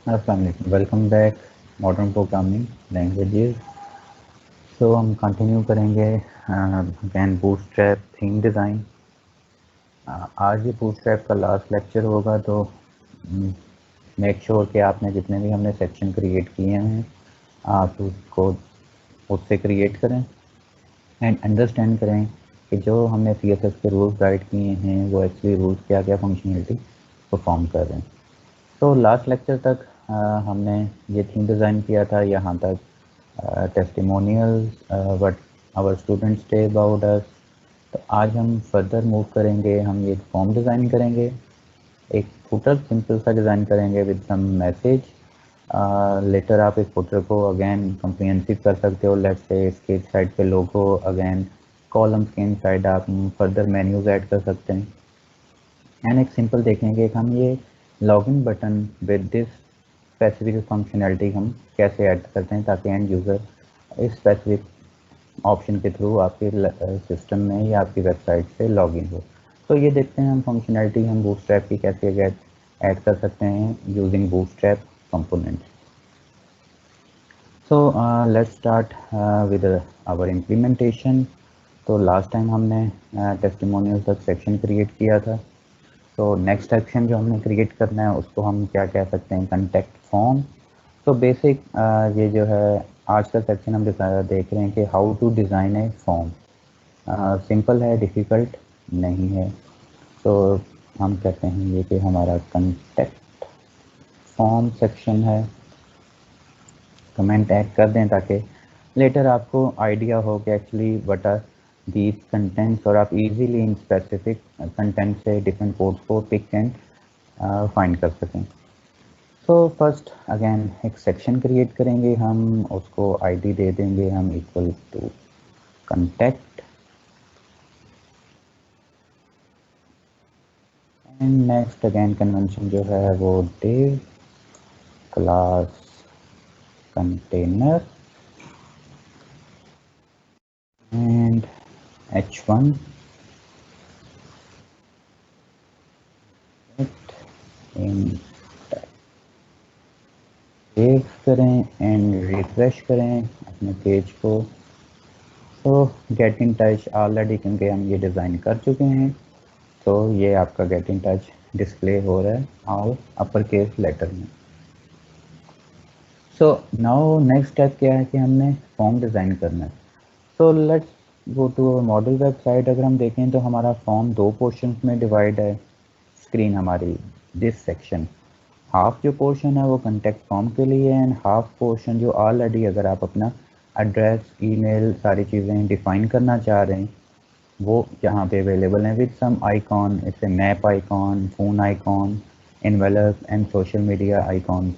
अस्सलामुअलैकुम, welcome back modern programming languages. So हम continue करेंगे अगेन बूटस्ट्रैप थीम डिज़ाइन। आज ये बूटस्ट्रैप का लास्ट लेक्चर होगा, तो मेक श्योर कि आपने जितने भी हमने सेक्शन क्रिएट किए हैं आप उसको उससे क्रिएट करें एंड अंडरस्टैंड करें कि जो हमने CSS के रूल्स राइट किए हैं वो एक्चुअली रूल्स क्या क्या फंक्शनलिटी परफॉर्म कर रहे हैं। तो लास्ट लेक्चर तक हमने ये थीम डिज़ाइन किया था यहाँ तक, टेस्टिमोनियल्स व्हाट आवर स्टूडेंट्स से अबाउट अस। तो आज हम फर्दर मूव करेंगे, हम ये फॉर्म डिज़ाइन करेंगे, एक फुटर सिंपल सा डिज़ाइन करेंगे विद सम मैसेज। लेटर आप इस फुटर को अगेन कम्प्रिहेंसिव कर सकते हो, लेट्स से इसके साइड पे लोगो, अगेन कॉलम्स के इनसाइड आप फर्दर मेन्यूज ऐड कर सकते हैं। एंड एक सिंपल देखेंगे कि हम ये login button with this specific functionality हम कैसे ऐड करते हैं ताकि एंड यूज़र इस स्पेसिफिक ऑप्शन के थ्रू आपके सिस्टम में या आपकी वेबसाइट से लॉगिन हो। तो ये देखते हैं हम फंक्शनैलिटी हम बूटस्ट्रैप की कैसे ऐड कर सकते हैं using bootstrap components. So let's start with our implementation. तो लास्ट टाइम हमने टेस्टिमोनियल तक सेक्शन क्रिएट किया था। तो नेक्स्ट सेक्शन जो हमने क्रिएट करना है उसको हम क्या कह सकते हैं, कंटेक्ट फॉर्म। तो बेसिक ये जो है आज का सेक्शन हम देख रहे हैं कि how to design a form. Simple है, डिफ़िकल्ट नहीं है। तो हम कहते हैं ये कि हमारा कंटेक्ट फॉर्म सेक्शन है। कमेंट ऐड कर दें ताकि लेटर आपको आइडिया हो कि actually what are these contents, और आप इजीली इन स्पेसिफिक कंटेंट से डिफरेंट कोड्स को पिक एंड फाइंड कर सकें। तो फर्स्ट अगेन एक सेक्शन क्रिएट करेंगे, हम उसको आईडी दे देंगे हम equal to contact and next again convention जो है वो div class container and h1 इन सेव करें एंड रिफ्रेश करें अपने पेज को। तो गेट इन टच ऑलरेडी क्योंकि हम ये डिज़ाइन कर चुके हैं, तो ये आपका गेट इन टच डिस्प्ले हो रहा है और अपर केस लेटर में। सो नाउ नेक्स्ट स्टेप क्या है कि हमने फॉर्म डिज़ाइन करना है। So let's go to model website. अगर हम देखें तो हमारा फॉर्म दो पोर्शंस में डिवाइड है। स्क्रीन हमारी दिस सेक्शन, हाफ जो पोर्शन है वो कंटेक्ट फॉर्म के लिए एंड हाफ पोर्शन जो ऑलरेडी अगर आप अपना एड्रेस, ईमेल, सारी चीज़ें डिफाइन करना चाह रहे हैं वो यहाँ पे अवेलेबल है with some icon, it's a map icon, phone icon, envelope and social media icon.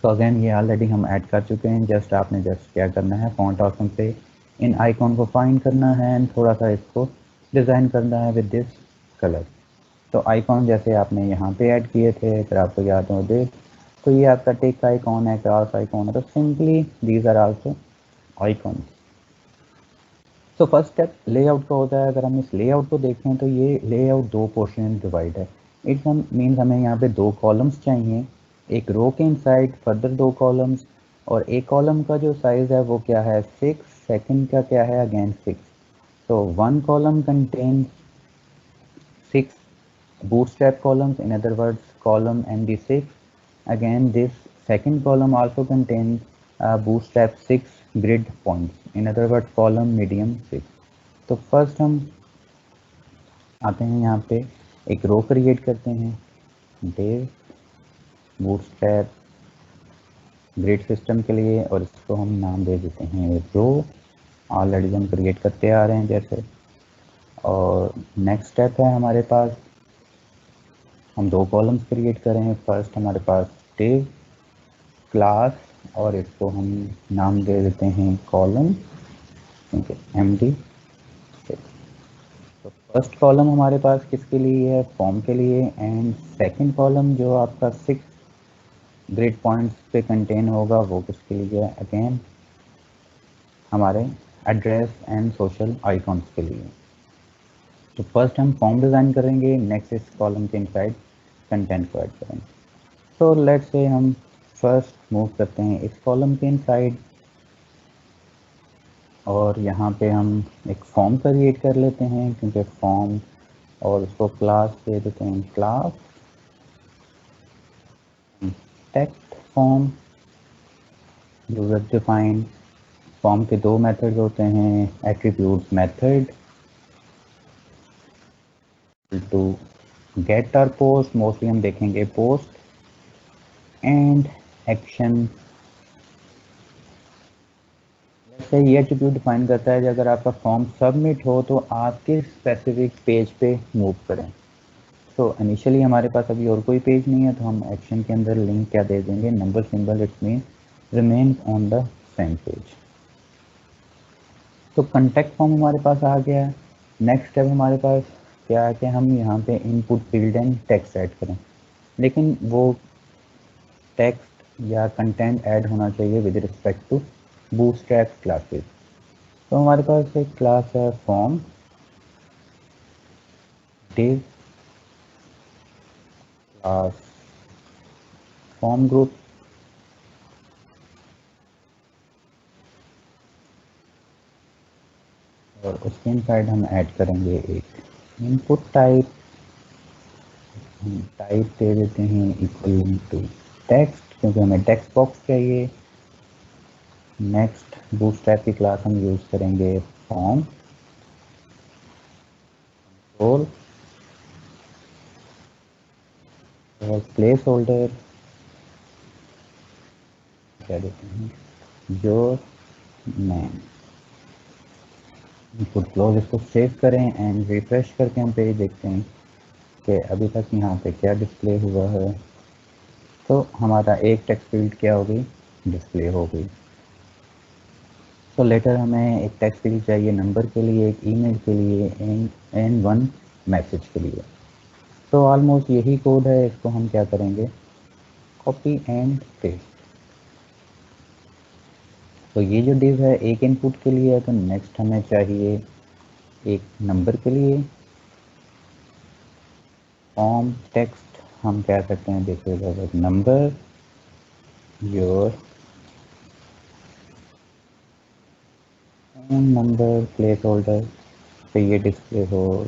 तो अगेन ये ऑलरेडी हम ऐड कर चुके हैं, आपने क्या करना है, फॉन्ट ऑप्शन पे इन आइकॉन को फाइंड करना है एंड थोड़ा सा इसको डिज़ाइन करना है विद दिस कलर। तो आइकॉन जैसे आपने यहाँ पे ऐड किए थे, अगर आपको याद हो दे, तो ये आपका टिक आइकॉन है, क्रॉस आइकॉन है, तो simply these are also icon. तो फर्स्ट स्टेप लेआउट का होता है। अगर हम इस लेआउट को देखें तो ये लेआउट दो पोर्शन में डिवाइड है। इट्स मीन्स हमें यहाँ पे दो कॉलम्स चाहिए, एक रो के इनसाइड फर्दर दो कॉलम्स, और एक कॉलम का जो साइज है वो क्या है 6, सेकंड का क्या है अगेन 6। तो one column contain 6 bootstrap columns, in other words column MD6. Again this second column also contains bootstrap 6 grid points, in other words column medium 6. तो फर्स्ट हम आते हैं यहाँ पे एक रो क्रिएट करते हैं, div bootstrap ग्रिड सिस्टम के लिए, और इसको हम नाम दे देते हैं रो। ऑलरेडी हम क्रिएट करते आ रहे हैं जैसे। और नेक्स्ट स्टेप है हमारे पास, हम दो कॉलम्स क्रिएट करें। फर्स्ट हमारे पास div क्लास और इसको हम नाम दे देते हैं कॉलम, ठीक है, MD6। तो फर्स्ट कॉलम हमारे पास किसके लिए है, फॉर्म के लिए, एंड सेकंड कॉलम जो आपका 6 ग्रिड पॉइंट्स पे कंटेन होगा वो किसके लिए है, अगेन हमारे एड्रेस एंड सोशल आइकॉन्स के लिए। तो फर्स्ट हम फॉर्म डिज़ाइन करेंगे, नेक्स्ट इस कॉलम के इनसाइड कंटेंट को ऐड करेंगे। सो लेट्स से हम फर्स्ट मूव करते हैं इस कॉलम के इनसाइड और यहाँ पे हम एक फॉर्म क्रिएट कर लेते हैं, क्योंकि फॉर्म और उसको क्लास दे देते हैं, class text form user defined. Form के दो मेथड्स होते हैं, एट्रीब्यूट्स मेथड टू गेट और पोस्ट, मोस्टली हम देखेंगे पोस्ट, एंड एक्शन से ये एट्रीब्यूट डिफाइन करता है कि अगर आपका फॉर्म सबमिट हो तो आप किस स्पेसिफिक पेज पे मूव करें। तो इनिशियली हमारे पास अभी और कोई पेज नहीं है, तो हम एक्शन के अंदर लिंक क्या दे देंगे, number symbol, it mean remain on the same page. तो कॉन्टैक्ट फॉर्म हमारे पास आ गया है। नेक्स्ट स्टेप हमारे पास क्या है कि हम यहाँ पे input field and text add करें, लेकिन वो टेक्स्ट या कंटेंट ऐड होना चाहिए with respect to bootstrap classes. तो हमारे पास एक क्लास है form div class form group, और उसके इनसाइड हम ऐड करेंगे एक इनपुट टाइप। टाइप दे देते हैं इक्वल टू टेक्स्ट, क्योंकि हमें टेक्स्ट बॉक्स चाहिए। नेक्स्ट बूटस्ट्रैप की क्लास हम यूज करेंगे फॉर्म रोल और प्लेस होल्डर क्या देते हैं, योर नेम। इनपुट क्लोज, इसको सेव करें एंड रिफ्रेश करके हम पेज देखते हैं कि अभी तक यहाँ पे क्या डिस्प्ले हुआ है। तो हमारा एक टेक्स्ट फील्ड क्या हो गई, डिस्प्ले हो गई। तो लेटर हमें एक टेक्स्ट फील्ड चाहिए नंबर के लिए, एक ईमेल के लिए, एंड वन मैसेज के लिए। तो ऑलमोस्ट यही कोड है, इसको हम क्या करेंगे, कॉपी एंड पेस्ट। तो ये जो डिव है एक इनपुट के लिए है, तो नेक्स्ट हमें चाहिए एक नंबर के लिए। फॉर्म टेक्स्ट हम क्या करते हैं, देखिएगा, number your number place holder पे ये डिस्प्ले हो।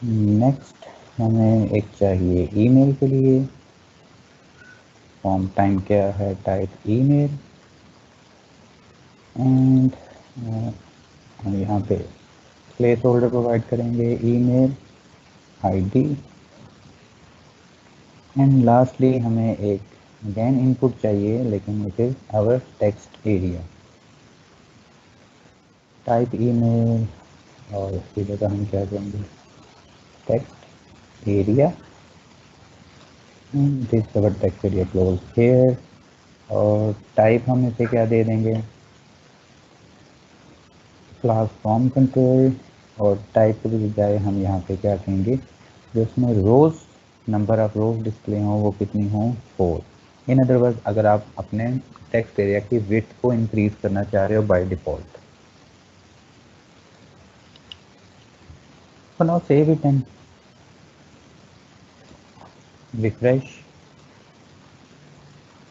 नेक्स्ट हमें एक चाहिए ईमेल के लिए, फॉर्म टाइम क्या है, टाइप ईमेल, एंड हम यहाँ पे प्लेस होल्डर प्रोवाइड करेंगे ईमेल आईडी। एंड लास्टली हमें एक अगेन इनपुट चाहिए, लेकिन it is our text area. Type email और उसकी जगह हम क्या करेंगे, text area, this our text area close here. और टाइप हम इसे क्या दे देंगे, क्लास फॉर्म कंट्रोल, और टाइप के बजाय हम यहाँ पे क्या कहेंगे, जो उसमें rows number of rows display हों वो कितनी हों, 4। इन अदर वर्ड, अगर आप अपने टेक्स्ट एरिया की विड्थ को इंक्रीज करना चाह रहे हो by default. So now save it and refresh।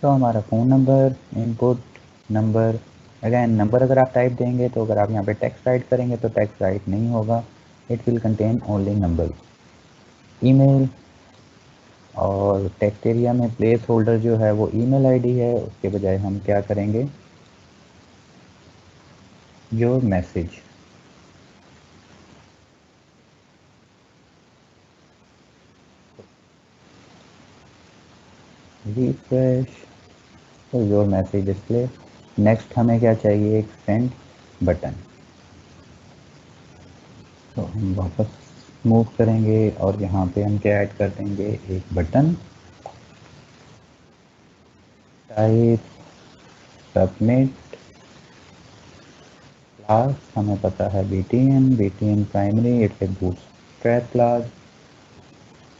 तो हमारा phone number, input number, again number अगर आप टाइप देंगे तो अगर आप यहाँ पे टेक्स्ट राइट करेंगे तो टेक्स्ट राइट नहीं होगा, it will contain only number. Email और टेक्स्ट एरिया में प्लेस होल्डर जो है वो ईमेल आईडी है, उसके बजाय हम क्या करेंगे, योर मैसेज। रिफ्रेश, तो योर मैसेज डिस्प्ले। नेक्स्ट हमें क्या चाहिए, एक सेंड बटन। तो हम वापस मूव करेंगे और यहाँ पे हम क्या ऐड कर देंगे, एक बटन, टाइप सबमिट, क्लास हमें पता है BTN primary, it's a bootstrap class,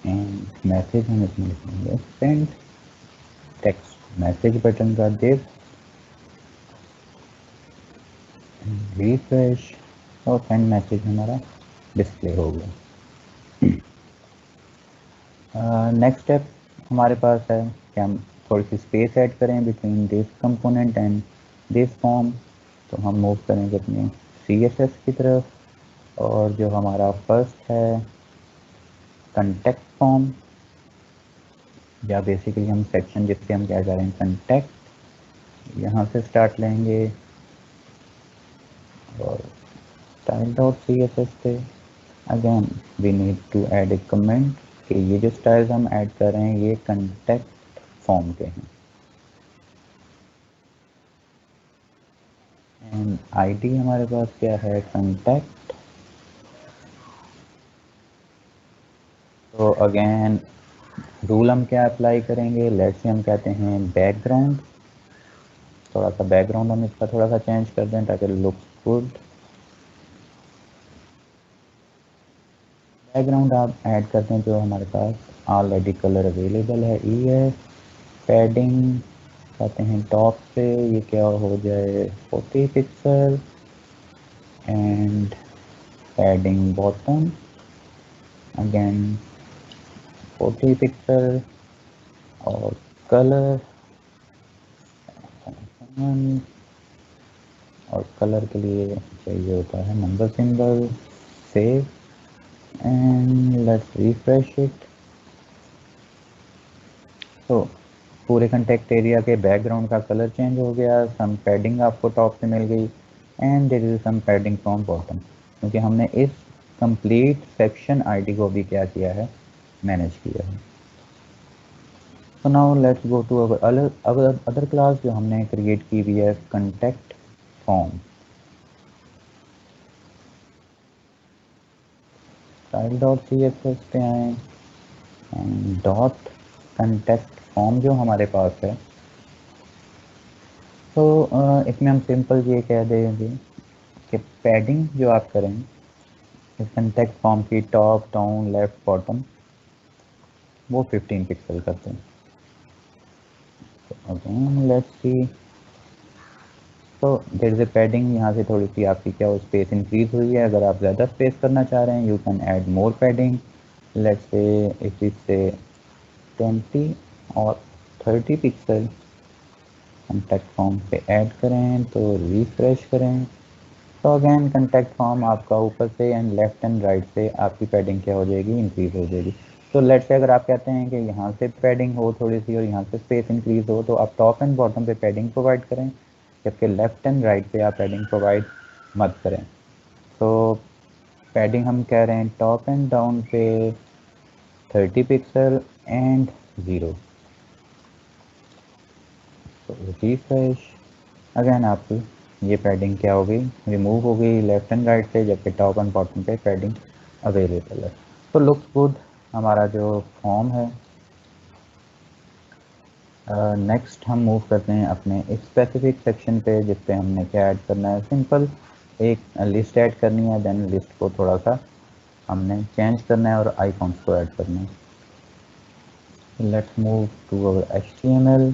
and message हम इसमें लिखेंगे सेंड टेक्स्ट मैसेज बटन का दिव, रिफ्रेश, और सेंड मैसेज हमारा डिस्प्ले हो गया। नेक्स्ट स्टेप हमारे पास है कि हम थोड़ी सी स्पेस ऐड करें between this component and this form. तो हम मूव करेंगे अपने CSS की तरफ, और जो हमारा फर्स्ट है कंटेक्ट फॉर्म, या बेसिकली हम सेक्शन जिससे हम क्या करें कंटेक्ट, यहाँ से स्टार्ट लेंगे और style.css पे again we need to add a comment कि ये जो स्टाइल्स हम ऐड कर रहे हैं ये कंटेक्ट फॉर्म के हैं। एंड आईडी हमारे पास क्या है कंटेक्ट। तो अगेन रूल हम क्या अप्लाई करेंगे, लेट्स से हम कहते हैं बैकग्राउंड, थोड़ा सा बैकग्राउंड हम इसका थोड़ा सा चेंज कर दें ताकि लुक गुड। बैकग्राउंड आप ऐड करते हैं जो हमारे पास ऑलरेडी कलर अवेलेबल है EF। पैडिंग कहते हैं टॉप पे ये क्या हो जाए 40 pixel, and padding bottom again 40 pixel, और कलर और कलर के लिए चाहिए होता है number symbol. Save and let's refresh it. तो पूरे कंटेक्ट एरिया के बैकग्राउंड का कलर चेंज हो गया, सम पैडिंग आपको टॉप से मिल गई, and there is some padding from bottom, क्योंकि हमने इस कंप्लीट सेक्शन आईडी को भी क्या किया है मैनेज किया है। So now let's go to our other class जो हमने क्रिएट की हुई है कंटेक्ट फॉर्म। style.css पे आए एंड डॉट कंटेक्ट फॉर्म जो हमारे पास है। तो इसमें हम सिंपल ये कह देंगे कि पैडिंग जो आप करें इस कंटेक्ट फॉर्म की टॉप डाउन लेफ्ट बॉटम वो 15 पिक्सल करते हैं। तो अगेन लेट्स सी, तो देयर इज ए पैडिंग, यहाँ से थोड़ी सी आपकी क्या वो स्पेस इंक्रीज हुई है। अगर आप ज़्यादा स्पेस करना चाह रहे हैं you can add more padding, let's say if it से 20 और 30 पिक्सल कंटेक्ट फॉर्म पे ऐड करें तो रिफ्रेश करें। तो अगेन कंटेक्ट फॉर्म आपका ऊपर से एंड लेफ्ट एंड राइट से आपकी पैडिंग क्या हो जाएगी इंक्रीज हो जाएगी। तो लेट्स से अगर आप कहते हैं कि यहाँ से पैडिंग हो थोड़ी सी और यहाँ से स्पेस इंक्रीज हो, तो आप टॉप एंड बॉटम पे पैडिंग प्रोवाइड करें, जबकि लेफ्ट एंड राइट पे आप पैडिंग प्रोवाइड मत करें। तो पैडिंग हम कह रहे हैं टॉप एंड डाउन पे 30 पिक्सल एंड 0। तो रिफ्रेश, अगेन आपकी ये पैडिंग क्या हो गई रिमूव हो गई लेफ्ट एंड राइट से, जबकि टॉप एंड बॉटम पे पैडिंग अवेलेबल है। तो लुक्स गुड हमारा जो फॉर्म है। नेक्स्ट हम मूव करते हैं अपने एक स्पेसिफिक सेक्शन पे जिस पे हमने क्या ऐड करना है, सिंपल एक लिस्ट ऐड करनी है, देन लिस्ट को थोड़ा सा हमने चेंज करना है और आइकॉन्स को ऐड करना है। Let's move to our HTML।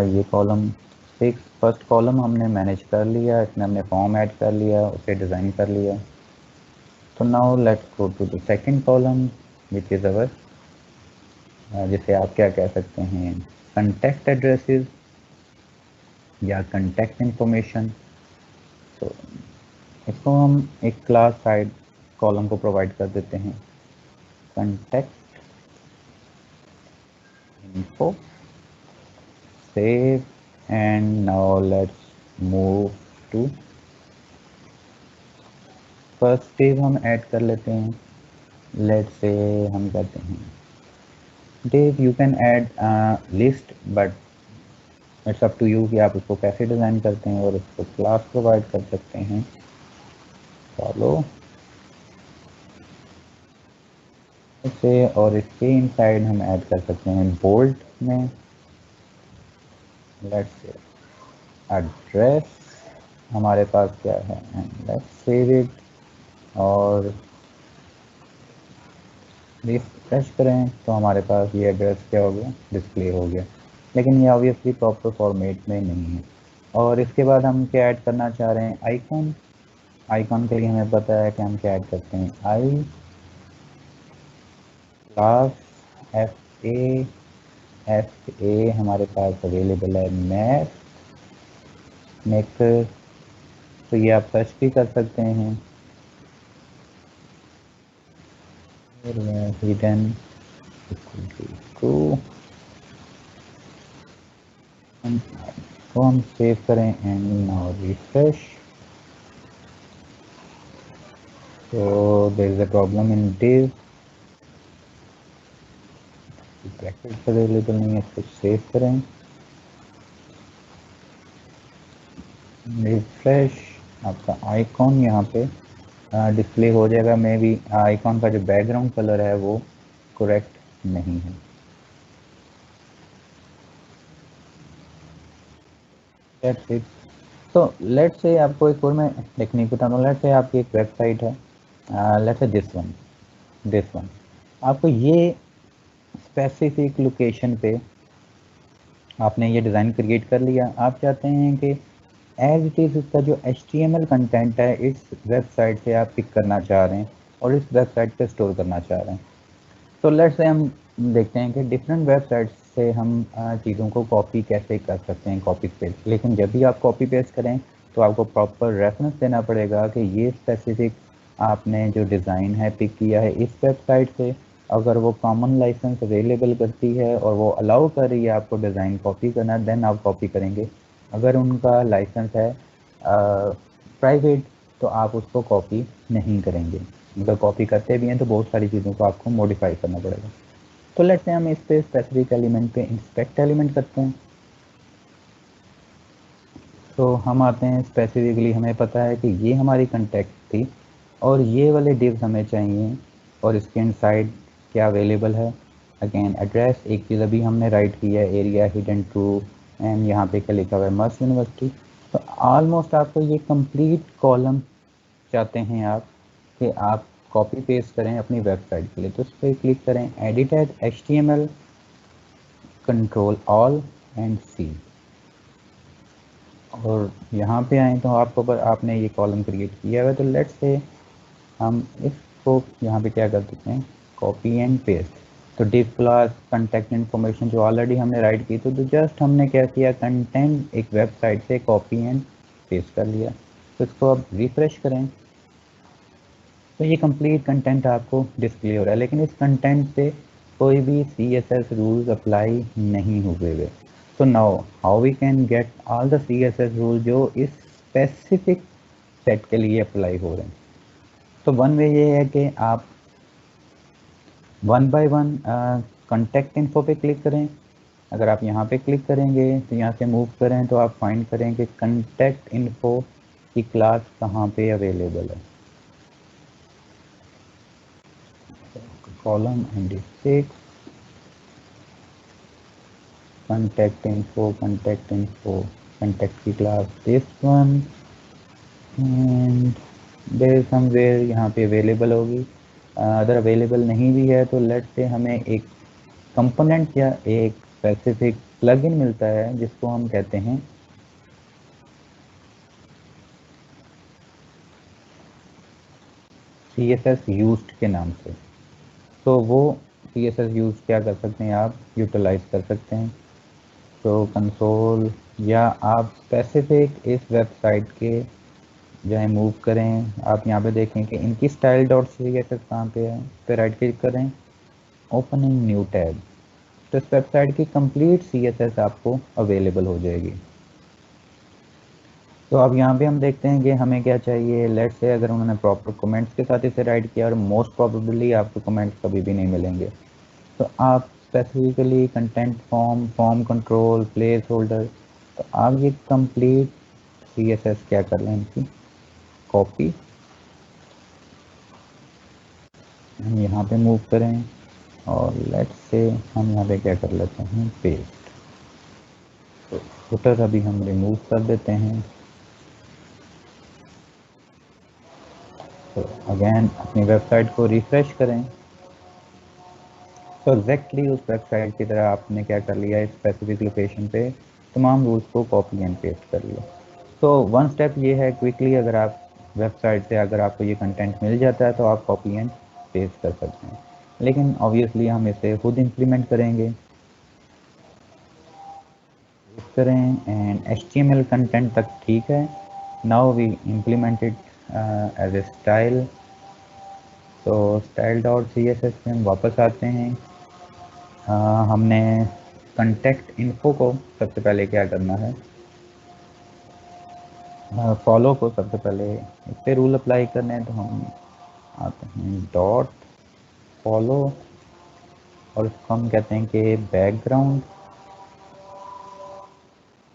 ये कॉलम 6 फर्स्ट कॉलम हमने मैनेज कर लिया, इसमें हमने फॉर्म ऐड कर लिया, उसे डिज़ाइन कर लिया। तो now let's go to the second column which is our जिसे आप क्या कह सकते हैं कंटेक्ट एड्रेसेस या कंटेक्ट इंफॉर्मेशन। तो इसको हम एक क्लास साइड कॉलम को प्रोवाइड कर देते हैं contact info. Save and now let's move to first page हम ऐड कर लेते हैं। लेट्स से हम कहते हैं Dave, you can add list but it's up to you कि आप उसको कैसे डिज़ाइन करते हैं, और उसको क्लास प्रोवाइड कर सकते हैं फॉलो से, और इसके इनसाइड हम ऐड कर सकते हैं बोल्ड में लेट्स से एड्रेस हमारे पास क्या है एंड लेट्स सेव इट और रिफ्रेश करें तो हमारे पास ये एड्रेस क्या हो गया डिस्प्ले हो गया, लेकिन ये ऑब्वियसली प्रॉपर फॉर्मेट में नहीं है। और इसके बाद हम क्या ऐड करना चाह रहे हैं आइकॉन। आइकॉन के लिए हमें पता है कि हम क्या ऐड करते हैं आई क्लास FA FA हमारे पास अवेलेबल है, मैथ मेकर, तो ये आप सर्च भी कर सकते हैं। हिडन टू को हम सेव करें एंड नाउ रिफ्रेश। तो there is a problem in div, bracket available नहीं है, इसको सेव करें, रिफ्रेश, आपका आइकॉन यहाँ पे डिस्प्ले हो जाएगा। मे भी आइकॉन का जो बैकग्राउंड कलर है वो करेक्ट नहीं है। That's it. तो लेट्स से आपको एक और मैं टेक्निक बता दूँ। लेट्स से आपकी एक वेबसाइट है, लेट्स से दिस वन आपको ये स्पेसिफिक लोकेशन पे आपने ये डिज़ाइन क्रिएट कर लिया। आप चाहते हैं कि एज इट इज़ इसका जो HTML कंटेंट है इस वेबसाइट से आप पिक करना चाह रहे हैं और इस वेबसाइट पे स्टोर करना चाह रहे हैं। तो लेट्स से हम देखते हैं कि डिफरेंट वेबसाइट्स से हम चीज़ों को कॉपी कैसे कर सकते हैं, कॉपी पेस्ट। लेकिन जब भी आप कॉपी पेस्ट करें तो आपको प्रॉपर रेफरेंस देना पड़ेगा कि ये स्पेसिफिक आपने जो डिज़ाइन है पिक किया है इस वेबसाइट से। अगर वो कॉमन लाइसेंस अवेलेबल करती है और वो अलाउ कर रही है आपको डिज़ाइन कॉपी करना, देन आप कॉपी करेंगे। अगर उनका लाइसेंस है प्राइवेट तो आप उसको कॉपी नहीं करेंगे। अगर कॉपी करते भी हैं तो बहुत सारी चीज़ों को आपको मॉडिफाई करना पड़ेगा। तो लेट्स से हम इस पे स्पेसिफिक एलिमेंट पे इंस्पेक्ट एलिमेंट करते हैं। तो हम आते हैं स्पेसिफिकली, हमें पता है कि ये हमारी कंटेक्ट थी और ये वाले डिव्स हमें चाहिए और इसके इनसाइड क्या अवेलेबल है। अगेन एड्रेस, एक चीज़ अभी हमने राइट की है, एरिया हिडन टू, एंड यहाँ पे क्या लिखा हुआ है, मर्स यूनिवर्सिटी। तो ऑलमोस्ट आपको ये कंप्लीट कॉलम चाहते हैं आप कि आप कॉपी पेस्ट करें अपनी वेबसाइट के लिए। तो उस पर क्लिक करें, edit as HTML, control all and C, और यहाँ पे आए तो आपको पर आपने ये कॉलम क्रिएट किया हुआ है। तो लेट्स से हम इसको यहाँ पे क्या कर सकते हैं, कॉपी एंड पेस्ट। तो डिव क्लास कंटेक्ट इन्फॉर्मेशन जो ऑलरेडी हमने राइट की, तो जस्ट हमने क्या किया, कंटेंट एक वेबसाइट से कॉपी एंड पेस्ट कर लिया। तो इसको अब रिफ्रेश करें तो ये कंप्लीट कंटेंट आपको डिस्प्ले हो रहा है, लेकिन इस कंटेंट पे कोई भी CSS रूल्स अप्लाई नहीं हुए हुए। तो now how we can get all the CSS rule जो इस स्पेसिफिक सेट के लिए अप्लाई हो रहे हैं। तो वन वे ये है कि आप one by one contact info पे क्लिक करें। अगर आप यहाँ पे क्लिक करेंगे तो यहाँ से मूव करें तो आप फाइंड करेंगे कॉन्टेक्ट इन्फो की क्लास कहाँ पे अवेलेबल है। Column and six, contact info, contact की class this one, and there is somewhere यहाँ पे अवेलेबल होगी। अगर अवेलेबल नहीं भी है तो लेट से हमें एक कंपोनेंट या एक स्पेसिफिक प्लगइन मिलता है जिसको हम कहते हैं CSS यूज्ड के नाम से। तो वो CSS यूज क्या कर सकते हैं, आप यूटिलाइज कर सकते हैं। तो कंसोल या आप स्पेसिफिक इस वेबसाइट के जो है मूव करें, आप यहाँ पे देखें कि इनकी स्टाइल डॉट CSS कहाँ पे है, पे राइट क्लिक करें, ओपन इन न्यू टैब। तो इस वेबसाइट की कंप्लीट CSS आपको अवेलेबल हो जाएगी। तो अब यहाँ पे हम देखते हैं कि हमें क्या चाहिए। लेट्स से अगर उन्होंने प्रॉपर कमेंट्स के साथ इसे राइट किया, और मोस्ट प्रोबेबली आपको कमेंट्स कभी भी नहीं मिलेंगे, तो आप specifically content form, form control, place holder, तो आप ये कंप्लीट CSS क्या कर लें, इनकी कॉपी हम यहाँ पे मूव करें, और लेट्स से हम यहाँ पे क्या कर लेते हैं, पेस्ट। तो फुटर अभी हम रिमूव कर देते हैं। तो अगेन अपनी वेबसाइट को रिफ्रेश करें तो एग्जैक्टली उस वेबसाइट की तरह आपने क्या कर लिया, इस स्पेसिफिक लोकेशन पे तमाम रूल्स को कॉपी एंड पेस्ट कर लिया। तो वन स्टेप ये है, क्विकली अगर आप वेबसाइट से अगर आपको ये कंटेंट मिल जाता है तो आप कॉपी एंड पेस्ट कर सकते हैं। लेकिन ऑब्वियसली हम इसे खुद इम्प्लीमेंट करेंगे। करें एंड HTML कंटेंट तक ठीक है। Now we implemented as a style. तो style.css पे हम वापस आते हैं। हमने कंटेक्ट इन्फो को सबसे पहले क्या करना है, फॉलो को सबसे पहले इस पे रूल अप्लाई करने हैं। तो हम आते हैं डॉट फॉलो और इसको हम कहते हैं कि बैकग्राउंड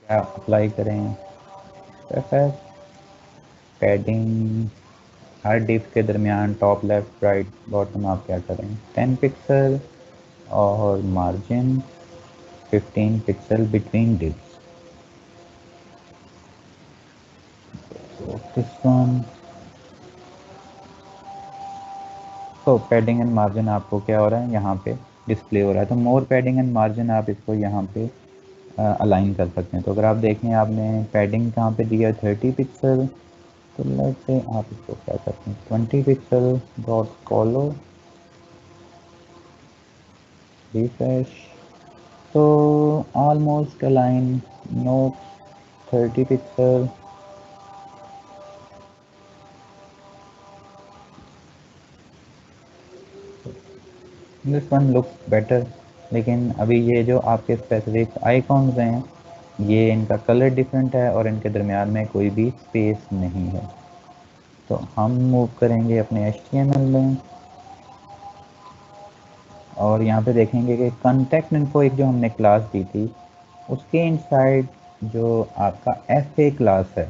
क्या अप्लाई करें, पैडिंग हर डिव के दरमियान टॉप लेफ्ट राइट बॉटम आप क्या करें 10 पिक्सल और margin 15 pixel between divs. This one. तो पैडिंग एंड मार्जिन आपको क्या हो रहा है यहाँ पे डिस्प्ले हो रहा है। तो मोर पैडिंग एंड मार्जिन आप इसको यहाँ पे अलाइन कर सकते हैं। तो अगर आप देखें आपने पैडिंग कहाँ पे दिया 30 पिक्सल, तो लेट्स से आप इसको क्या करते हैं 20 पिक्सल डॉट फॉलो रिफ्रेश। तो almost align, no 30 pixel. This one looks better. लेकिन अभी ये जो आपके स्पेसिफिक आइकॉन्स हैं ये इनका कलर डिफरेंट है और इनके दरमियान में कोई भी स्पेस नहीं है। तो हम मूव करेंगे अपने HTML में और यहाँ पे देखेंगे कि कॉन्टेक्ट इन्फो एक जो हमने क्लास दी थी उसके इनसाइड जो आपका FA क्लास है,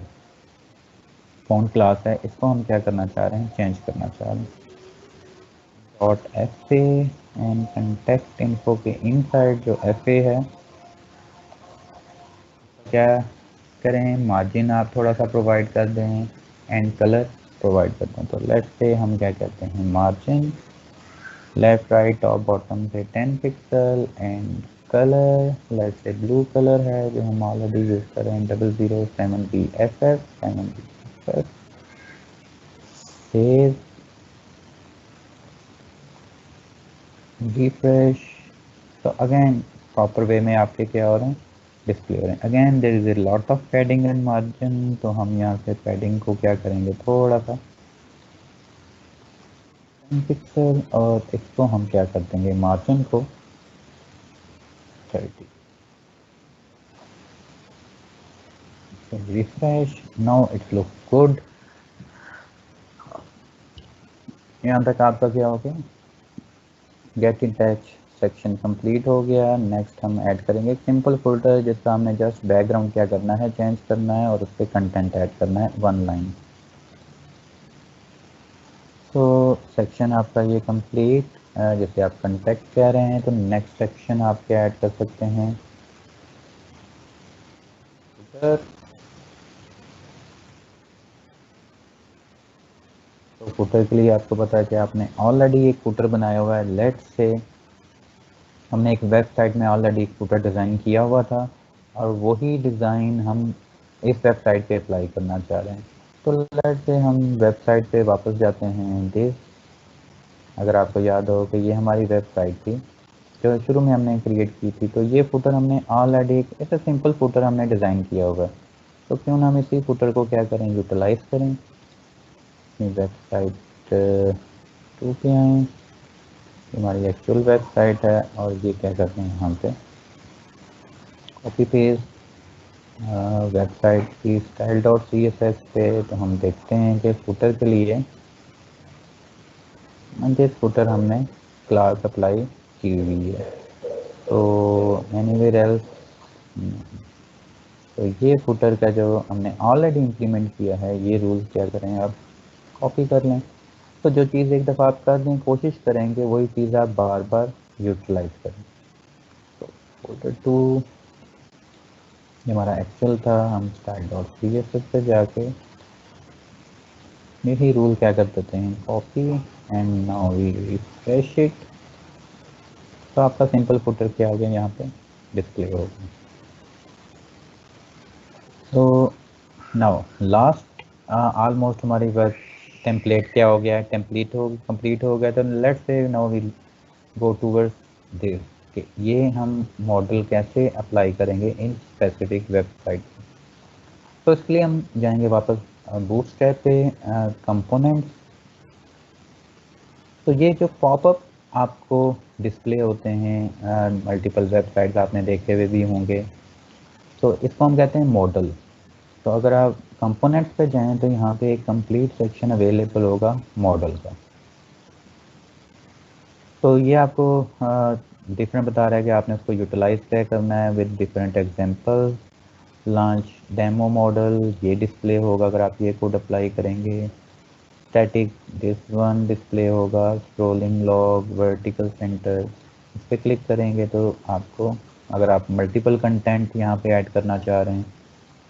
फ़ॉन्ट क्लास है, इसको हम क्या करना चाह रहे हैं, चेंज करना चाह रहे हैं। Dot FA and contact info के इनसाइड जो FA है क्या करें, मार्जिन आप थोड़ा सा प्रोवाइड कर दें एंड कलर प्रोवाइड कर दें। तो लेट्स से हम क्या कहते हैं margin left right top bottom से 10 pixel and colour let's say blue colour है जो हम ऑलरेडी यूज कर रहे हैं 007BFF 7BFF। Save refresh. तो अगेन प्रॉपर वे में आपके क्या हो रहे हैं, डिस्प्ले हो रहे हैं। Again there is a lot of padding and margin. तो हम यहाँ से पैडिंग को क्या करेंगे थोड़ा सा 10 पिक्सल और इसको हम क्या कर देंगे मार्जिन को 30। Refresh, now it look good. यहाँ तक आपका क्या हो गया, get in touch section complete हो गया। नेक्स्ट हम ऐड करेंगे एक सिंपल फोल्डर जिसका हमने जस्ट बैकग्राउंड क्या करना है चेंज करना है और उस पर कंटेंट ऐड करना है 1 लाइन। तो सेक्शन आपका ये कंप्लीट, जैसे आप कंटेक्ट कह रहे हैं तो नेक्स्ट सेक्शन आप क्या ऐड कर सकते हैं फुटर। तो फुटर के लिए आपको पता है कि आपने ऑलरेडी एक फुटर बनाया हुआ है। लेट्स से हमने एक वेबसाइट में ऑलरेडी एक फुटर डिज़ाइन किया हुआ था और वही डिज़ाइन हम इस वेबसाइट पे अप्लाई करना चाह रहे हैं। तो लेट्स से हम वेबसाइट पे वापस जाते हैं। दिस, अगर आपको याद हो कि ये हमारी वेबसाइट थी जो शुरू में हमने क्रिएट की थी। तो ये फुटर हमने ऑलरेडी एक ऐसा सिंपल फुटर हमने डिज़ाइन किया होगा। तो क्यों ना हम इसी फुटर को क्या करें यूटिलाइज करें। वेबसाइट 2 पे आएँ, हमारी एक्चुअल वेबसाइट है और ये क्या करते हैं यहाँ पे कॉपी पेस्ट वेबसाइट की style.css पे। तो हम देखते हैं कि फुटर के लिए दिस फुटर हमने क्लास अप्लाई की हुई है। तो एनीवेयर एल्स, तो ये फुटर का जो हमने ऑलरेडी इम्प्लीमेंट किया है ये रूल क्या करें आप कॉपी कर लें। तो जो चीज़ एक दफ़ा आप कर दें कोशिश करेंगे वही चीज़ आप बार बार यूटिलाइज करें। तो फुटर 2 ये हमारा एक्चुअल था, हम style.css पे जाके यही रूल क्या कर देते हैं copy and now we refresh it. तो आपका सिंपल फुटर क्या हो गया यहाँ पे डिस्प्ले हो गया। तो नाउ लास्ट ऑलमोस्ट हमारी वर्क टेम्पलेट क्या हो गया, कंप्लीट हो गया। तो let's say now we go towards this. कि ये हम मॉडल कैसे अप्लाई करेंगे इन स्पेसिफिक वेबसाइट। तो इसके लिए हम जाएंगे वापस बूटस्ट्रैप पे, कंपोनेंट्स। तो ये जो पॉपअप आपको डिस्प्ले होते हैं मल्टीपल वेबसाइट्स आपने देखे हुए भी होंगे, तो इसको हम कहते हैं मॉडल। तो अगर आप कंपोनेंट्स पे जाएं तो यहाँ पे एक कंप्लीट सेक्शन अवेलेबल होगा मॉडल का। तो ये आपको डिफरेंट बता रहा है कि आपने उसको यूटिलाइज क्या करना है with different example. Launch demo model ये डिस्प्ले होगा अगर आप ये कोड अप्लाई करेंगे। स्टैटिक दिस वन डिस्प्ले होगा। स्क्रोलिंग लॉग, वर्टिकल सेंटर, इस पर क्लिक करेंगे तो आपको, अगर आप मल्टीपल कंटेंट यहाँ पे ऐड करना चाह रहे हैं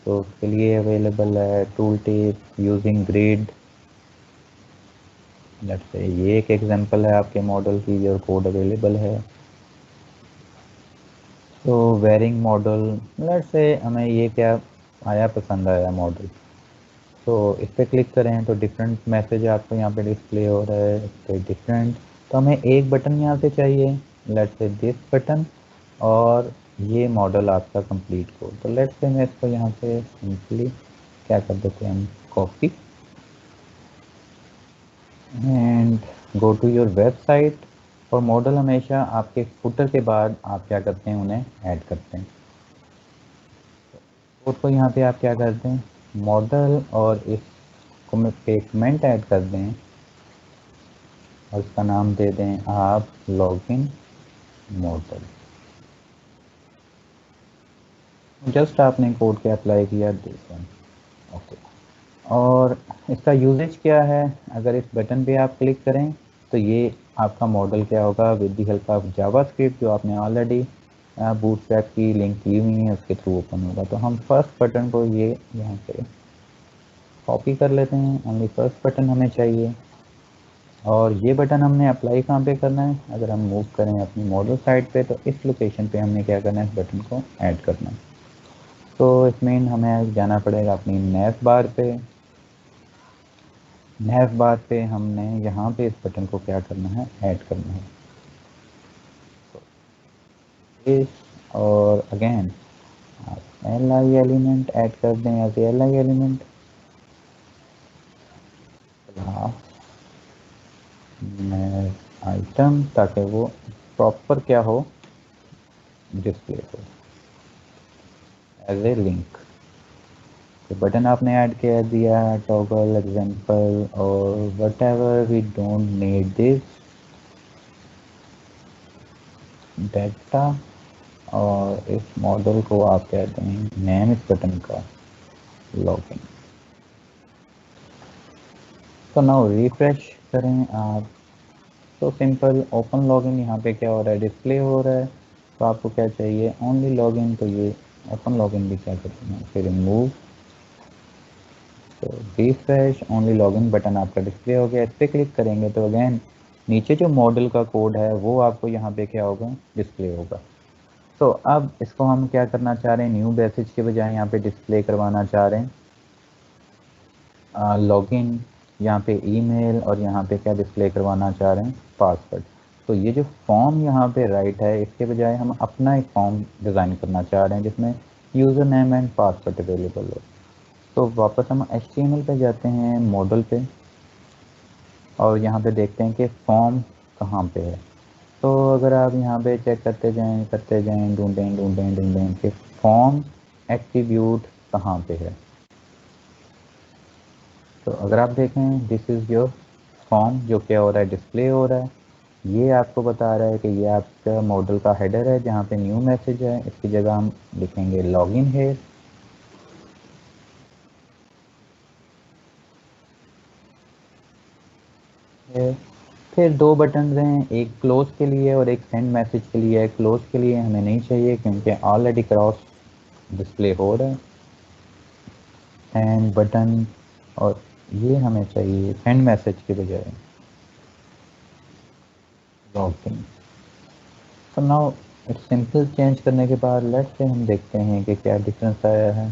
तो उसके लिए अवेलेबल है tool tip using grid. Let's say ये एक एग्जांपल है आपके मॉडल की जो कोड अवेलेबल है। तो वेरिंग मॉडल, लेट्स से हमें ये क्या आया, पसंद आया मॉडल, तो इस पर क्लिक करें तो डिफरेंट मैसेज आपको यहाँ पे डिस्प्ले हो रहा है तो डिफरेंट। तो हमें एक बटन यहाँ से चाहिए, लेट्स से दिस बटन, और ये मॉडल आपका कंप्लीट कोड। तो लेट्स से मैं इसको यहाँ से सिंपली क्या कर देते हैं हम, copy and go to your website. और मॉडल हमेशा आपके फुटर के बाद आप क्या करते हैं, उन्हें ऐड करते हैं। कोड को यहाँ पे आप क्या करते हैं, मॉडल, और इसको में पे कमेंट ऐड कर दें और इसका नाम दे दें आप लॉगिन मॉडल। जस्ट आपने कोड के अप्लाई किया दिस वन, ओके। और इसका यूजेज क्या है, अगर इस बटन पे आप क्लिक करें तो ये आपका मॉडल क्या होगा, with the help of JavaScript जो आपने ऑलरेडी बूटस्ट्रैप की लिंक की हुई है उसके थ्रू ओपन होगा। तो हम फर्स्ट बटन को ये यहाँ पे कॉपी कर लेते हैं, ओनली फर्स्ट बटन हमें चाहिए। और ये बटन हमने अप्लाई कहाँ पे करना है, अगर हम मूव करें अपनी मॉडल साइट पे तो इस लोकेशन पे हमने क्या करना है, इस बटन को ऐड करना है। तो इसमें हमें जाना पड़ेगा अपनी नेव बार पे। नेव बार पे हमने यहाँ पे इस बटन को क्या करना है, ऐड करना है। तो इस, और अगेन आप एल आई एलिमेंट ऐड कर दें as L I element nav item, ताकि वो प्रॉपर क्या हो, डिस्प्ले हो एज ए लिंक। तो बटन आपने ऐड कर दिया, टॉगल एग्जांपल और whatever we don't need this data. और इस मॉडल को आप कहते हैं नेम इस बटन का लॉगिन। तो नाउ रिफ्रेश करें आप, तो सिंपल ओपन लॉगिन यहाँ पे क्या हो रहा है, डिस्प्ले हो रहा है। तो आपको क्या चाहिए, ओनली लॉगिन, तो ये ओपन लॉगिन भी क्या करते हैं, फिर रिमूव। तो रिफ्रेश ओनली लॉगिन बटन आपका डिस्प्ले हो गया। इस पर क्लिक करेंगे तो अगेन नीचे जो मॉडल का कोड है वो आपको यहाँ पे क्या होगा, डिस्प्ले होगा। तो अब इसको हम क्या करना चाह रहे हैं, न्यू मैसेज के बजाय यहाँ पे डिस्प्ले करवाना चाह रहे हैं लॉगिन, यहाँ पे ईमेल, और यहाँ पे क्या डिस्प्ले करवाना चाह रहे हैं, पासवर्ड। तो ये जो फॉर्म यहाँ पे राइट है, इसके बजाय हम अपना एक फॉर्म डिज़ाइन करना चाह रहे हैं जिसमें user name and password available हो। तो वापस हम HTML पे जाते हैं, मॉडल पे, और यहाँ पे देखते हैं कि फॉर्म कहाँ पे है। तो अगर आप यहाँ पे चेक करते जाएं, ढूंढें कि फॉर्म एट्रीब्यूट कहाँ पे है। तो अगर आप देखें दिस इज़ योर फॉर्म, जो क्या हो रहा है, डिस्प्ले हो रहा है। ये आपको बता रहा है कि ये आपका मॉडल का हेडर है जहाँ पे न्यू मैसेज है, इसकी जगह हम लिखेंगे लॉगिन है। फिर दो बटन हैं, एक क्लोज के लिए और एक सेंड मैसेज के लिए। क्लोज के लिए हमें नहीं चाहिए क्योंकि ऑलरेडी क्रॉस डिस्प्ले हो रहा है, सेंड बटन, और ये हमें चाहिए सेंड मैसेज के बजाय लॉगिन। तो नाउ इट्स सिंपल, चेंज करने के बाद लेट्स से हम देखते हैं कि क्या डिफरेंस आया है।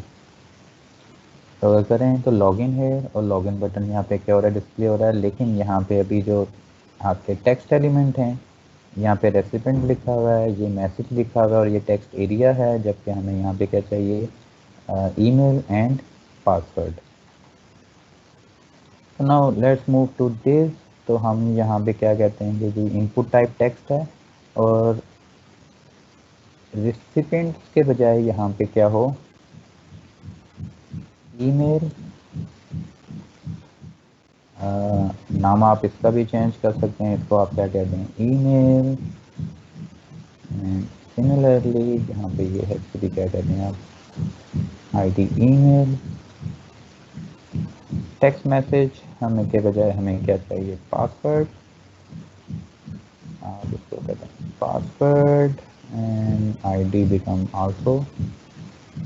तो अगर करें तो लॉगिन है, और लॉगिन बटन यहाँ पे क्या हो रहा है, डिस्प्ले हो रहा है, लेकिन यहाँ पे अभी जो आपके टेक्स्ट एलिमेंट हैं यहाँ पे रेसिपेंट लिखा हुआ है, ये मैसेज लिखा हुआ है और ये टेक्स्ट एरिया है, जबकि हमें यहाँ पे क्या चाहिए, ईमेल एंड पासवर्ड। तो now let's move to this. तो हम यहाँ पे क्या कहते हैं कि जी इनपुट टाइप टेक्स्ट है और रिसिपेंट्स के बजाय यहाँ पे क्या हो, ईमेल। नाम आप इसका भी चेंज कर सकते हैं, इसको आप क्या कहते हैं, ईमेल। सिमिलरली यहाँ पे ये है, इसको भी क्या कहते हैं आप, आईडी ईमेल। टेक्स्ट मैसेज हमें के बजाय हमें क्या चाहिए, पासवर्ड। आप इसको कहते हैं password and ID become also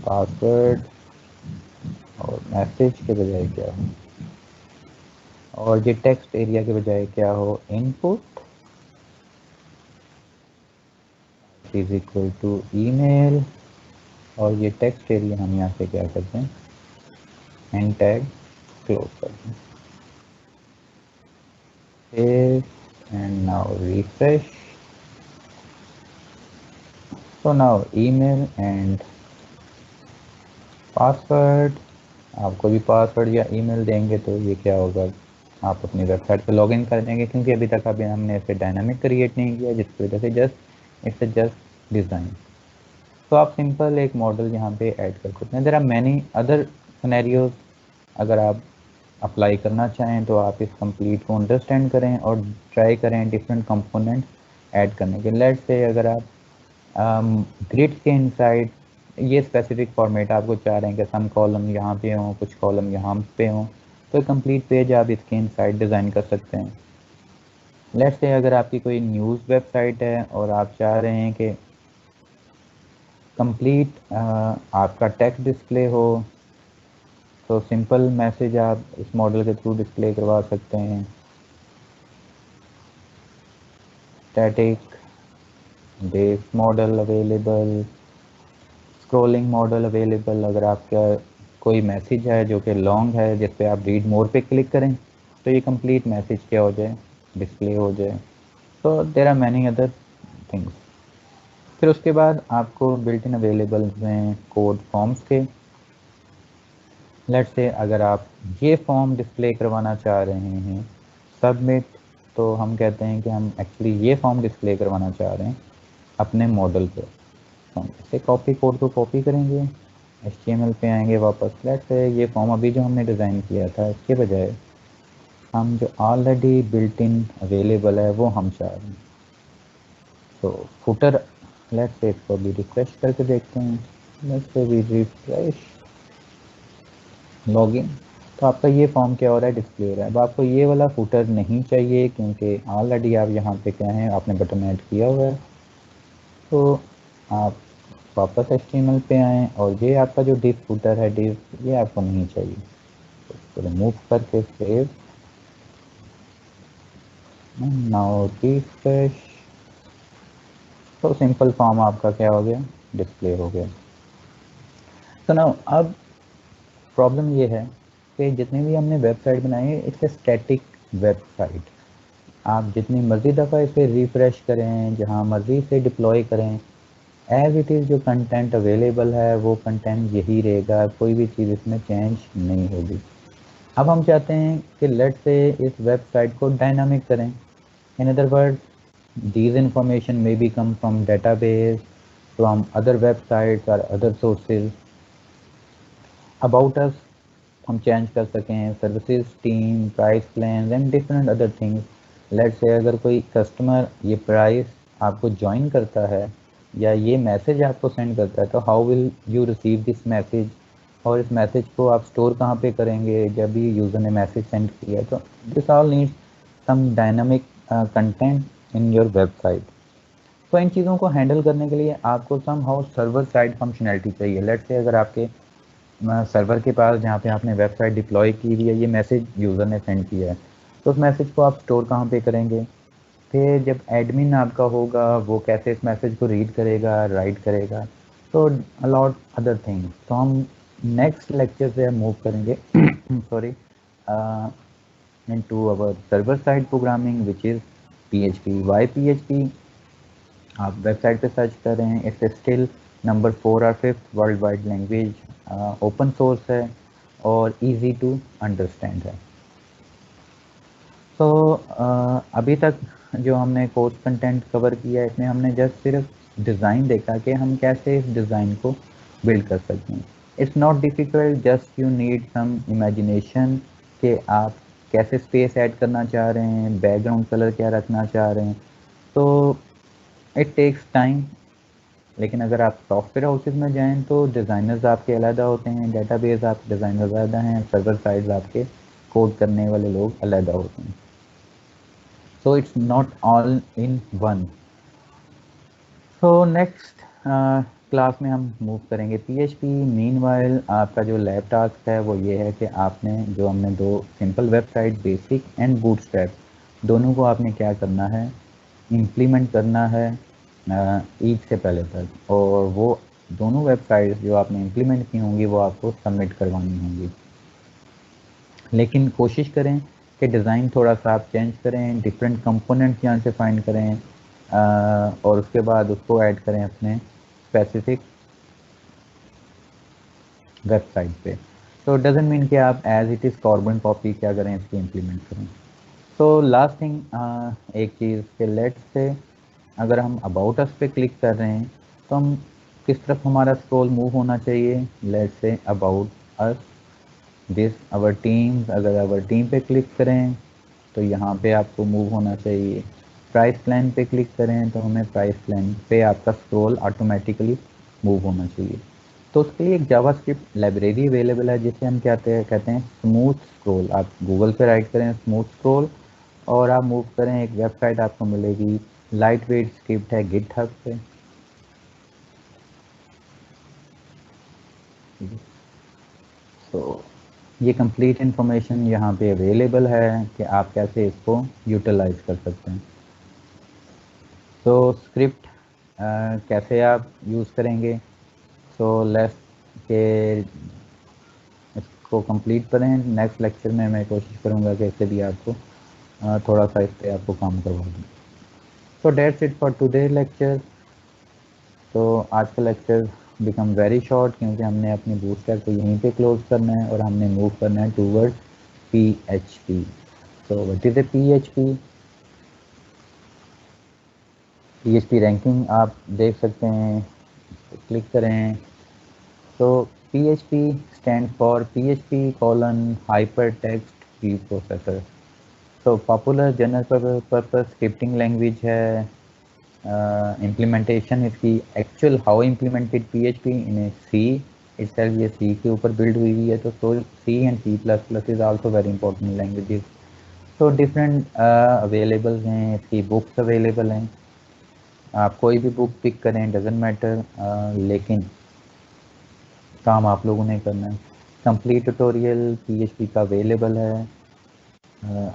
password, और मैसेज के बजाय क्या हो, और ये टेक्स्ट एरिया के बजाय क्या हो, input is equal to email, और ये टेक्स्ट एरिया हम यहाँ से क्या करते हैं, एंड टैग क्लोज करते हैं। And now refresh. So now email and password, आप कोई भी पासवर्ड या ईमेल देंगे तो ये क्या होगा, आप अपनी वेबसाइट पे लॉगिन कर देंगे, क्योंकि अभी तक अभी हमने इसे डायनामिक क्रिएट नहीं किया, जिसकी वजह से इट्स जस्ट डिज़ाइन। तो आप सिंपल एक मॉडल यहाँ पे ऐड कर सकते हैं। There are many other scenarios, अगर आप अप्लाई करना चाहें तो आप इस कंप्लीट को अंडरस्टैंड करें और ट्राई करें डिफरेंट कंपोनेंट ऐड करने के। लेट्स से अगर आप ग्रिड के इनसाइड ये स्पेसिफिक फॉर्मेट आपको चाह रहे हैं कि सम कॉलम यहाँ पे हों, कुछ कॉलम यहाँ पे हों, तो कंप्लीट पेज आप इसके इनसाइड डिज़ाइन कर सकते हैं। लेट्स से अगर आपकी कोई न्यूज़ वेबसाइट है और आप चाह रहे हैं कि कंप्लीट आपका टेक्स्ट डिस्प्ले हो, तो सिंपल मैसेज आप इस मॉडल के थ्रू डिस्प्ले करवा सकते हैं। Static base model available, scrolling model available. अगर आपका कोई मैसेज है जो कि लॉन्ग है, जिस पे आप रीड मोर पे क्लिक करें तो ये कंप्लीट मैसेज क्या हो जाए, डिस्प्ले हो जाए। तो there are many other things. फिर उसके बाद आपको बिल्ट इन अवेलेबल हैं कोड फॉर्म्स के। लेट्स से अगर आप ये फॉर्म डिस्प्ले करवाना चाह रहे हैं सबमिट, तो हम कहते हैं कि हम एक्चुअली ये फॉर्म डिस्प्ले करवाना चाह रहे हैं अपने मॉडल पे। हम इसे कॉपी, कोड को कॉपी करेंगे, HTML पे आएंगे वापस। लेट्स से ये फॉर्म अभी जो हमने डिज़ाइन किया था, इसके बजाय हम जो ऑलरेडी बिल्ट इन अवेलेबल है वो हम चाह रहे हैं। तो फुटर, लेट्स से इसको भी रिफ्रेश करके देखते हैं। लेट्स से भी रिफ्रेश लॉगिन, तो आपका ये फॉर्म क्या हो रहा है, डिस्प्ले हो रहा है। अब आपको ये वाला फुटर नहीं चाहिए, क्योंकि ऑलरेडी आप यहाँ पे क्या है, आपने बटन ऐड किया हुआ है। तो आप वापस HTML पे आएँ और ये आपका जो डिव फुटर है, डिव, ये आपको नहीं चाहिए, तो इसको रिमूव करके सेव, नाउ रिफ्रेश। तो सिंपल फॉर्म आपका क्या हो गया, डिस्प्ले हो गया। तो नाउ अब प्रॉब्लम ये है कि जितनी भी हमने वेबसाइट बनाई है, इट्स ए स्टैटिक वेबसाइट। आप जितनी मर्ज़ी दफ़ा इसे रिफ्रेश करें, जहाँ मर्ज़ी इसे डिप्लॉय करें, एज इट इज़ जो कंटेंट अवेलेबल है वो कंटेंट यही रहेगा, कोई भी चीज़ इसमें चेंज नहीं होगी। अब हम चाहते हैं कि लेट से इस वेबसाइट को डायनामिक करें। In other word, these information may be come from database, from other websites or other sources about us, हम चेंज कर सकें, services team, price plan and different other things. Let's say अगर कोई customer ये price आपको join करता है या ये मैसेज आपको सेंड करता है, तो how will you receive this message, और इस मैसेज को आप स्टोर कहाँ पे करेंगे जब भी यूज़र ने मैसेज सेंड किया। तो this all needs some dynamic content in your website. तो इन चीज़ों को हैंडल करने के लिए आपको somehow server side functionality चाहिए। लेट्स से अगर आपके सर्वर के पास जहाँ पे आपने वेबसाइट डिप्लॉय की हुई है, ये मैसेज यूज़र ने सेंड किया है, तो उस मैसेज को आप स्टोर कहाँ पे करेंगे। फिर जब एडमिन आपका होगा, वो कैसे इस मैसेज को रीड करेगा, राइट करेगा, तो अलॉट अदर थिंग। तो हम नेक्स्ट लेक्चर से हम मूव करेंगे sorry into our server side programming, which is PHP. Why PHP? आप वेबसाइट पे सर्च कर रहे हैं, इट्स स्टिल नंबर 4 और 5 world wide language, open source है और इजी टू अंडरस्टैंड है। तो अभी तक जो हमने कोर्स कंटेंट कवर किया है, इसमें हमने जस्ट सिर्फ डिज़ाइन देखा कि हम कैसे इस डिज़ाइन को बिल्ड कर सकते हैं। It's not difficult, just you need some imagination कि आप कैसे स्पेस ऐड करना चाह रहे हैं, बैकग्राउंड कलर क्या रखना चाह रहे हैं। तो इट टेक्स टाइम, लेकिन अगर आप सॉफ्टवेयर हाउसेज में जाएं तो डिज़ाइनर्स आपके अलहदा होते हैं, डेटाबेस आपके डिज़ाइनर्स अलहदा हैं, सर्वर साइड्स आपके कोड करने वाले लोग अलहदा होते हैं। So it's not all in one. So next class में हम मूव करेंगे PHP। मीनवाइल आपका जो लैब टास्क है वो ये है कि आपने जो हमने दो simple website basic and bootstrap दोनों को आपने क्या करना है, इम्प्लीमेंट करना है ईद से पहले तक, और वो दोनों वेबसाइट्स जो आपने इम्प्लीमेंट की होंगी वो आपको सबमिट करवानी होंगी। लेकिन कोशिश करें कि डिज़ाइन थोड़ा सा आप चेंज करें, डिफरेंट कंपोनेंट्स यहाँ से फाइंड करें और उसके बाद उसको ऐड करें अपने स्पेसिफिक वेबसाइट पे। तो डजेंट मीन कि आप as it is carbon copy क्या करें, इसकी इम्प्लीमेंट करें। तो लास्ट थिंग एक चीज़ के लेट से अगर हम अबाउट अस पे क्लिक कर रहे हैं तो हम किस तरफ हमारा स्क्रॉल मूव होना चाहिए। Let say about us this our team, अगर आवर टीम पे क्लिक करें तो यहाँ पे आपको मूव होना चाहिए। प्राइस प्लान पे क्लिक करें तो हमें प्राइस प्लान पे आपका स्क्रॉल ऑटोमेटिकली मूव होना चाहिए। तो उसके लिए एक जावास्क्रिप्ट लाइब्रेरी अवेलेबल है जिसे हम कहते हैं स्मूथ स्क्रॉल। आप गूगल पे राइट करें स्मूथ स्क्रॉल और आप मूव करें, एक वेबसाइट आपको मिलेगी, लाइट वेट स्क्रिप्ट है गिटहब पे। तो ये कंप्लीट इन्फॉर्मेशन यहाँ पे अवेलेबल है कि आप कैसे इसको यूटिलाइज कर सकते हैं। तो स्क्रिप्ट कैसे आप यूज़ करेंगे, सो लेट्स के इसको कंप्लीट करें। नेक्स्ट लेक्चर में मैं कोशिश करूँगा कि इससे भी आपको थोड़ा सा इस पर आपको काम करवा दूँ। So that's it for today lecture. तो आज का लेक्चर बिकम वेरी शॉर्ट क्योंकि हमने अपनी बूटस्ट्रैप को यहीं पे क्लोज करना है और हमने मूव करना है towards PHP। So what is a PHP ranking आप देख सकते हैं, क्लिक करें। तो PHP stand for PHP hypertext preprocessor. तो popular general purpose scripting language है। इम्प्लीमेंटेशन इसकी actual how implemented PHP in C itself, ये सी के ऊपर बिल्ड हुई है। तो C and C++ is also very important languages. तो डिफरेंट अवेलेबल हैं, इसकी बुक्स अवेलेबल हैं, आप कोई भी बुक पिक करें, डजेंट मैटर, लेकिन काम आप लोगों ने करना है। कंप्लीट ट्यूटोरियल PHP का अवेलेबल है।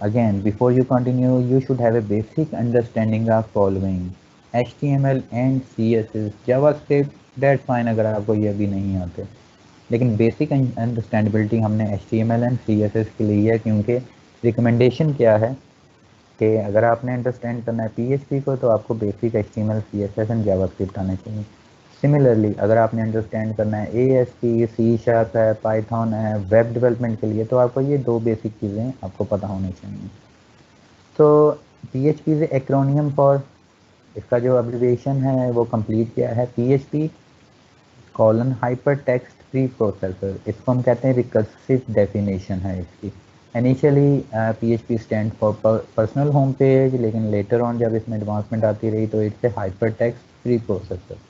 Again before you continue you should have a basic understanding of following HTML and CSS, JavaScript that's fine अगर आपको ये भी नहीं आते, लेकिन बेसिक अंडरस्टैंडेबिलिटी हमने HTML एंड CSS के लिए है, क्योंकि रिकमेंडेशन क्या है कि अगर आपने अंडरस्टैंड करना है PHP को तो आपको basic HTML CSS and JavaScript आने चाहिए। सिमिलरली अगर आपने अंडरस्टैंड करना है ASP, C# है, पाइथन है वेब डेवलपमेंट के लिए, तो आपको ये दो बेसिक चीज़ें आपको पता होनी चाहिए। तो PHP इज एक्रोनियम फॉर, इसका जो अब्रिविएशन है वो कंप्लीट किया है PHP hyper text pre processor. इसको हम कहते हैं रिकर्सिव डेफिनेशन है इसकी। Initially PHP stand for personal home page, लेकिन लेटर ऑन जब इसमें एडवांसमेंट आती रही तो it's a hyper text pre processor.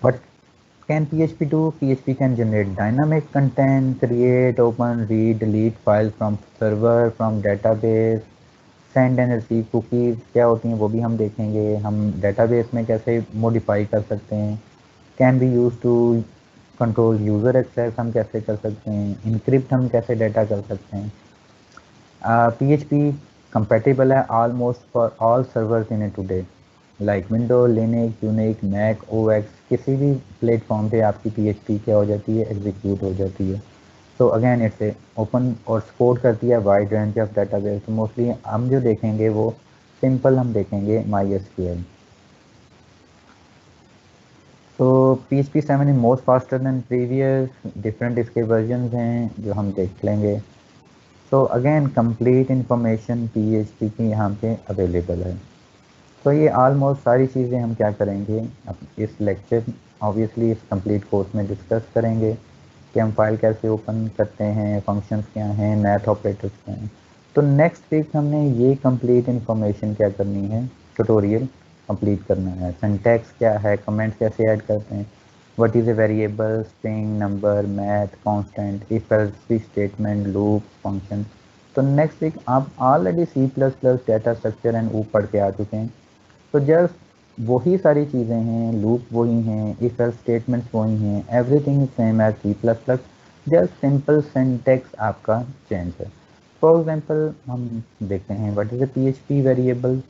What can PHP do? PHP can generate dynamic content, create, open, read, delete files from server, from database, send and receive cookies क्या होती हैं वो भी हम देखेंगे। हम database में कैसे modify कर सकते हैं, can be used to control user access हम कैसे कर सकते हैं, encrypt हम कैसे data कर सकते हैं। PHP compatible है almost for all servers in a today, like window, Linux, Unix, Mac OS, किसी भी प्लेटफॉर्म पे आपकी PHP क्या हो जाती है, एग्जीक्यूट हो जाती है। तो अगेन इट्स ओपन और सपोर्ट करती है वाइड रेंज ऑफ डाटाबेस। तो मोस्टली हम जो देखेंगे वो सिंपल हम देखेंगे MySQL। तो PHP 7 is most faster than previous, different इसके वर्जन्स हैं जो हम देख लेंगे। तो अगेन कंप्लीट इंफॉर्मेशन PHP की यहाँ पे अवेलेबल है। तो ये ऑलमोस्ट सारी चीज़ें हम क्या करेंगे अब इस लेक्चर ऑब्वियसली इस कंप्लीट कोर्स में डिस्कस करेंगे कि हम फाइल कैसे ओपन करते हैं, फंक्शंस क्या हैं, मैथ ऑपरेटर्स क्या हैं। तो नेक्स्ट वीक हमने ये कंप्लीट इंफॉर्मेशन क्या करनी है, ट्यूटोरियल कंप्लीट करना है। सिंटैक्स क्या है, कमेंट्स कैसे ऐड करते हैं, what is a variable, string, number, math, constant, if else statement, loop, function. तो नेक्स्ट वीक आप already C++ data structure and ऊप पढ़ के आ चुके हैं। तो जस्ट वही सारी चीज़ें हैं, लूप वही हैं, इफ एल्स स्टेटमेंट्स वही हैं, everything is same as C++, just simple syntax आपका चेंज है। फॉर एग्जांपल हम देखते हैं what is a PHP variable.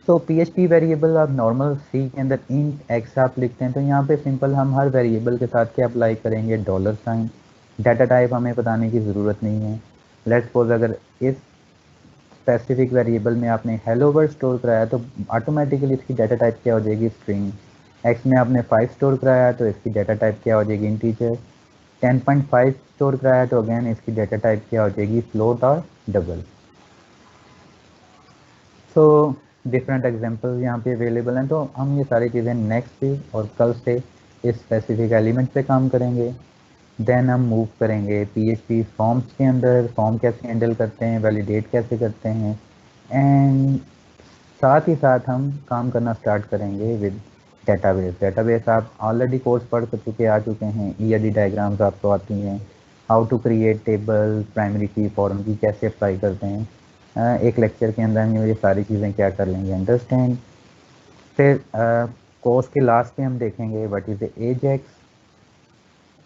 तो PHP वेरिएबल आप नॉर्मल सी के अंदर इंट एक्स आप लिखते हैं, तो यहाँ पे सिंपल हम हर वेरिएबल के साथ क्या अप्लाई करेंगे, $साइन। डाटा टाइप हमें बताने की ज़रूरत नहीं है। लेट्स सपोज अगर इस स्पेसिफिक वेरिएबल में आपने हेलो वर्ड स्टोर कराया तो ऑटोमेटिकली इसकी डाटा टाइप क्या हो जाएगी, स्ट्रिंग। एक्स में आपने 5 स्टोर कराया तो इसकी डाटा टाइप क्या हो जाएगी, इंटीजर। 10.5 स्टोर कराया तो अगेन इसकी डाटा टाइप क्या हो जाएगी, फ्लोट और डबल। सो डिफरेंट एग्जांपल्स यहाँ पे अवेलेबल हैं। तो हम ये सारी चीज़ें नेक्स्ट वीक और कल से इस स्पेसिफिक एलिमेंट पे काम करेंगे। देन हम मूव करेंगे PHP फॉर्म्स के अंदर, फॉर्म कैसे हैंडल करते हैं, वैलिडेट कैसे करते हैं, एंड साथ ही साथ हम काम करना स्टार्ट करेंगे विद डेटाबेस। डेटाबेस आप ऑलरेडी कोर्स पढ़ चुके आ चुके हैं, ERD डायग्राम्स आपको आती हैं, how to create table, primary key, form की कैसे अप्लाई करते हैं। एक लेक्चर के अंदर हम ये सारी चीज़ें क्या कर लेंगे, अंडरस्टैंड। फिर कोर्स के लास्ट में हम देखेंगे what is Ajax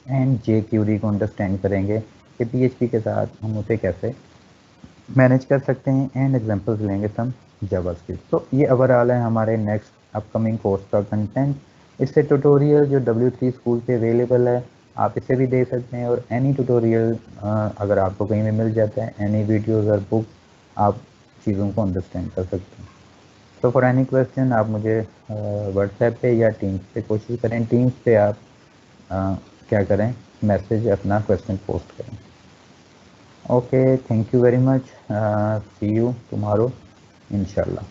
and jQuery को अंडरस्टैंड करेंगे कि PHP के साथ हम उसे कैसे मैनेज कर सकते हैं, एंड एग्जांपल्स लेंगे सम जावास्क्रिप्ट। तो ये ओवरऑल है हमारे नेक्स्ट अपकमिंग कोर्स का कंटेंट। इससे ट्यूटोरियल जो W3 स्कूल पे अवेलेबल है आप इसे भी दे सकते हैं, और एनी ट्यूटोरियल अगर आपको कहीं में मिल जाता है, एनी वीडियोज़ और बुक, आप चीज़ों को अंडरस्टैंड कर सकते हैं। तो फॉर एनी क्वेश्चन आप मुझे व्हाट्सएप पे या टीम्स पे कोशिश करें, टीम्स पे आप क्या करें, मैसेज अपना क्वेश्चन पोस्ट करें। Okay, thank you very much, see you tomorrow इंशाल्लाह।